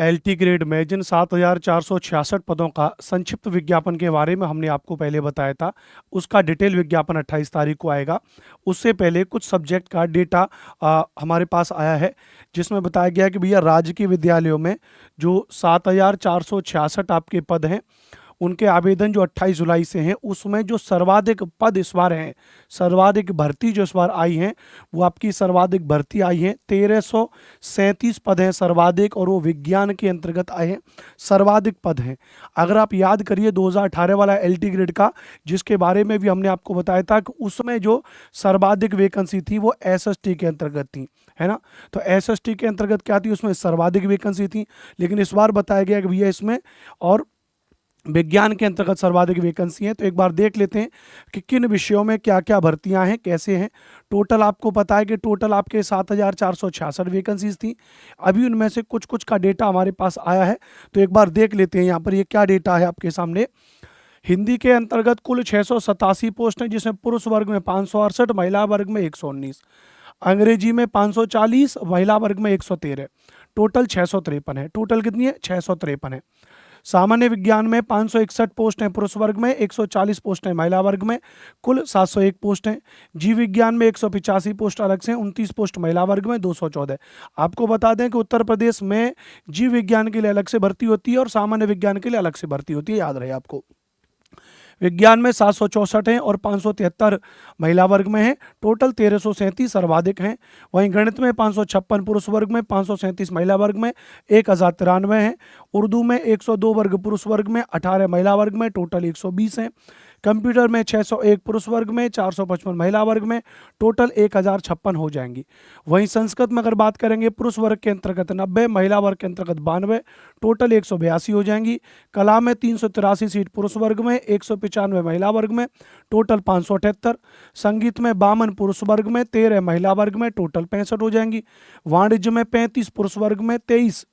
LT grade में जिन 7,466 पदों का संक्षिप्त विज्ञापन के बारे में हमने आपको पहले बताया था, उसका डिटेल विज्ञापन 28 तारीख को आएगा। उससे पहले कुछ सब्जेक्ट का डेटा हमारे पास आया है, जिसमें बताया गया है कि भैया राजकीय विद्यालयों में जो 7,466 आपके पद हैं, उनके आवेदन जो 28 जुलाई से हैं, उसमें जो सर्वाधिक पद इस बार हैं, सर्वाधिक भर्ती जो इस बार आई हैं, वो आपकी सर्वाधिक भर्ती आई है 1337 पद हैं सर्वाधिक, और वो विज्ञान के अंतर्गत आए हैं, सर्वाधिक पद हैं। अगर आप याद करिए 2018 वाला एलटी ग्रेड का, जिसके बारे में भी हमने आपको बताया था कि उसमें जो सर्वाधिक वैकेंसी थी वो एसएसटी के अंतर्गत थी, है ना। तो एसएसटी के अंतर्गत क्या थी, उसमें सर्वाधिक वैकेंसी थी। लेकिन इस बार बताया गया कि भैया इसमें और विज्ञान के अंतर्गत सर्वाधिक वैकेंसी है। तो एक बार देख लेते हैं कि किन विषयों में क्या क्या भर्तियां हैं, कैसे हैं। टोटल आपको पता है कि टोटल आपके 7,466 वैकेंसीज थी। अभी उनमें से कुछ कुछ का डेटा हमारे पास आया है, तो एक बार देख लेते हैं यहाँ पर ये क्या डेटा है आपके सामने। हिंदी के अंतर्गत कुल 687 पोस्ट हैं, जिसमें पुरुष वर्ग में 568, महिला वर्ग में 119, अंग्रेजी में 540, महिला वर्ग में 113, टोटल 653 है। टोटल कितनी है, 653 है। सामान्य विज्ञान में 561 पोस्ट हैं पुरुष वर्ग में, 140 पोस्ट हैं महिला वर्ग में, कुल 701 पोस्ट हैं। जीव विज्ञान में 185 पोस्ट अलग से, 29 पोस्ट महिला वर्ग में, 214। आपको बता दें कि उत्तर प्रदेश में जीव विज्ञान के लिए अलग से भर्ती होती है और सामान्य विज्ञान के लिए अलग से भर्ती होती है, याद रहे आपको। विज्ञान में 764 हैं और 573 महिला वर्ग में हैं, टोटल 1337 सर्वाधिक हैं। वहीं गणित में 556 पुरुष वर्ग में, 537 महिला वर्ग में, 1093 हैं। उर्दू में 102 वर्ग पुरुष वर्ग में, 18 महिला वर्ग में, टोटल 120 हैं। कंप्यूटर में 601 पुरुष वर्ग में, 455 महिला वर्ग में, टोटल 1056 हो जाएंगी। वहीं संस्कृत में अगर बात करेंगे, पुरुष वर्ग के अंतर्गत 90, महिला वर्ग के अंतर्गत 92, टोटल 182 हो जाएंगी। कला में 383 सीट पुरुष वर्ग में, 195 महिला वर्ग में, टोटल 578। संगीत में 52 पुरुष वर्ग में, 13 महिला वर्ग में, टोटल 65 हो जाएंगी। वाणिज्य में 35 पुरुष वर्ग में, 23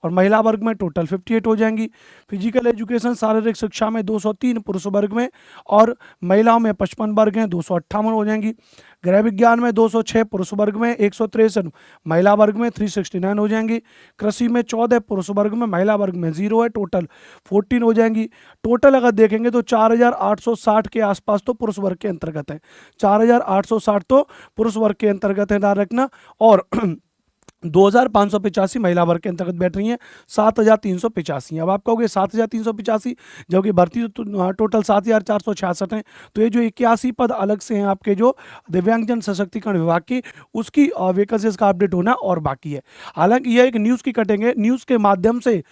और महिला वर्ग में, टोटल 58 हो जाएंगी। फिजिकल एजुकेशन शारीरिक शिक्षा में 203 पुरुष वर्ग में और महिलाओं में 55 वर्ग हैं, 258 हो जाएंगी। गृह विज्ञान में 206 पुरुष वर्ग में, 163 महिला वर्ग में, 369 हो जाएंगी। कृषि में 14 पुरुष वर्ग में, महिला वर्ग में 0 है, टोटल 14 हो जाएंगी। टोटल अगर देखेंगे तो 4,860 के आसपास तो पुरुष वर्ग के अंतर्गत है, 4,860 तो पुरुष वर्ग के अंतर्गत है, ध्यान रखना। और 2,585 महिला वर्ग के अंतर्गत बैठ रही हैं, 7,385। अब आप कहोगे 7,385, जबकि भर्ती तो टोटल 7,466 हैं। तो ये जो 81 पद अलग से हैं आपके जो दिव्यांगजन सशक्तिकरण विभाग की, उसकी वैकेंसीज का अपडेट होना और बाकी है। हालांकि यह एक न्यूज़ की कटिंग है, न्यूज़ के माध्यम से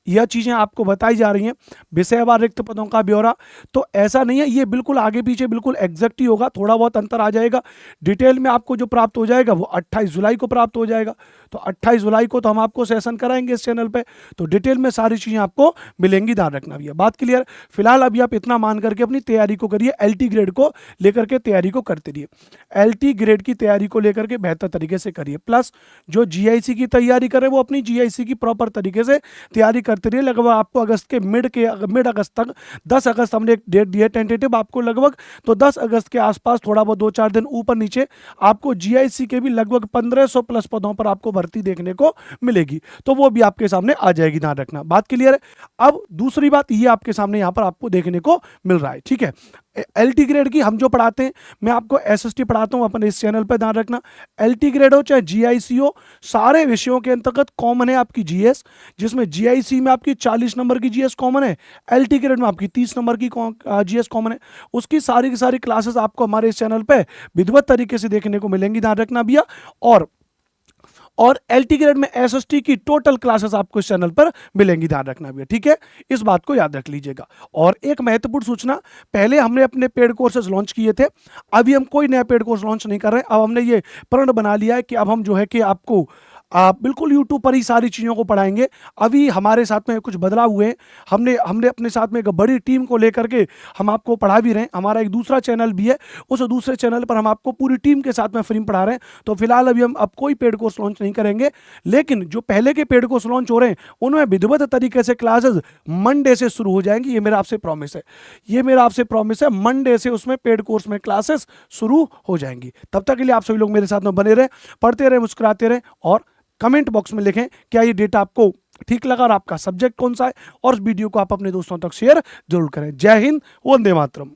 यह चीज़ें आपको बताई जा रही हैं, विषयवार रिक्त पदों का ब्यौरा। तो ऐसा नहीं है ये बिल्कुल आगे पीछे बिल्कुल एग्जैक्ट ही होगा, थोड़ा बहुत अंतर आ जाएगा। डिटेल में आपको जो प्राप्त हो जाएगा वो 28 जुलाई को प्राप्त हो जाएगा। तो 28 जुलाई को तो हम आपको सेशन कराएंगे इस चैनल पे, तो डिटेल में सारी चीज़ें आपको मिलेंगी, ध्यान रखना भैया। बात क्लियर। फिलहाल अभी आप इतना मान करके अपनी तैयारी को करिए, एलटी ग्रेड को लेकर के तैयारी को करते रहिए। एलटी ग्रेड की तैयारी को लेकर के बेहतर तरीके से करिए। प्लस जो जीआईसी की तैयारी करें वो अपनी जीआईसी की प्रॉपर तरीके से तैयारी करते रहिए। लगभग आपको अगस्त के मिड अगस्त तक, 10 अगस्त हमने एक डेट दी है टेंटेटिव आपको, लगभग तो 10 अगस्त के आसपास थोड़ा बहुत 2-4 दिन ऊपर नीचे आपको जीआईसी के भी लगभग 1500 प्लस पदों पर आपको भर्ती देखने को मिलेगी, तो वो भी आपके सामने आ जाएगी, ध्यान रखना। बात क्लियर है। अब दूसरी बात ये आपके सामने यहां पर आपको देखने को मिल रहा है, ठीक है। एलटी ग्रेड की हम जो पढ़ाते हैं, मैं आपको एसएसटी पढ़ाता हूं अपने इस चैनल पर, ध्यान रखना। एलटी ग्रेड हो चाहे जीआईसी हो, सारे विषयों के अंतर्गत कॉमन है आपकी जीएस, जिसमें जीआईसी में आपकी 40 नंबर की जीएस कॉमन है, एलटी ग्रेड में आपकी 30 नंबर की जीएस कॉमन है। उसकी सारी की सारी क्लासेस आपको हमारे इस चैनल पे विधिवत तरीके से देखने को मिलेंगी, ध्यान रखना भैया। और एलटी ग्रेड में एसएसटी की टोटल क्लासेस आपको इस चैनल पर मिलेंगी, ध्यान रखना भैया, ठीक है। इस बात को याद रख लीजिएगा। और एक महत्वपूर्ण सूचना, पहले हमने अपने पेड कोर्सेज लॉन्च किए थे, अभी हम कोई नया पेड कोर्स लॉन्च नहीं कर रहे हैं। अब हमने ये प्रण बना लिया है कि अब हम जो है कि आपको बिल्कुल यूट्यूब पर ही सारी चीज़ों को पढ़ाएंगे। अभी हमारे साथ में कुछ बदलाव हुए हैं, हमने अपने साथ में एक बड़ी टीम को लेकर के हम आपको पढ़ा भी रहे हैं। हमारा एक दूसरा चैनल भी है, उस दूसरे चैनल पर हम आपको पूरी टीम के साथ में फ्री में पढ़ा रहे हैं। तो फिलहाल अभी हम अब कोई पेड कोर्स लॉन्च नहीं करेंगे, लेकिन जो पहले के पेड कोर्स लॉन्च हो रहे हैं उनमें विधिवत तरीके से क्लासेस मंडे से शुरू हो जाएंगी। ये मेरा आपसे प्रॉमिस है, ये मेरा आपसे प्रॉमिस है, मंडे से उसमें पेड कोर्स में क्लासेस शुरू हो जाएंगी। तब तक के लिए आप सभी लोग मेरे साथ में बने रहें, पढ़ते रहें, मुस्कुराते रहें और कमेंट बॉक्स में लिखें क्या ये डेटा आपको ठीक लगा और आपका सब्जेक्ट कौन सा है, और इस वीडियो को आप अपने दोस्तों तक शेयर जरूर करें। जय हिंद, वंदे मातरम।